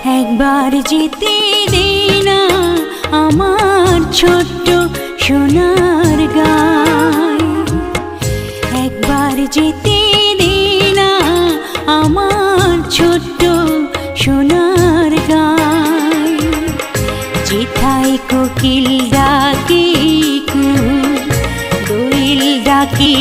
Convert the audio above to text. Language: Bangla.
একবার যেতে দে না আমার ছোট্ট সোনার গায়, একবার যেতে দে না আমার ছোট্ট সোনার গায়। যেথায় কোকিল ডাকে দোয়েল ডাকে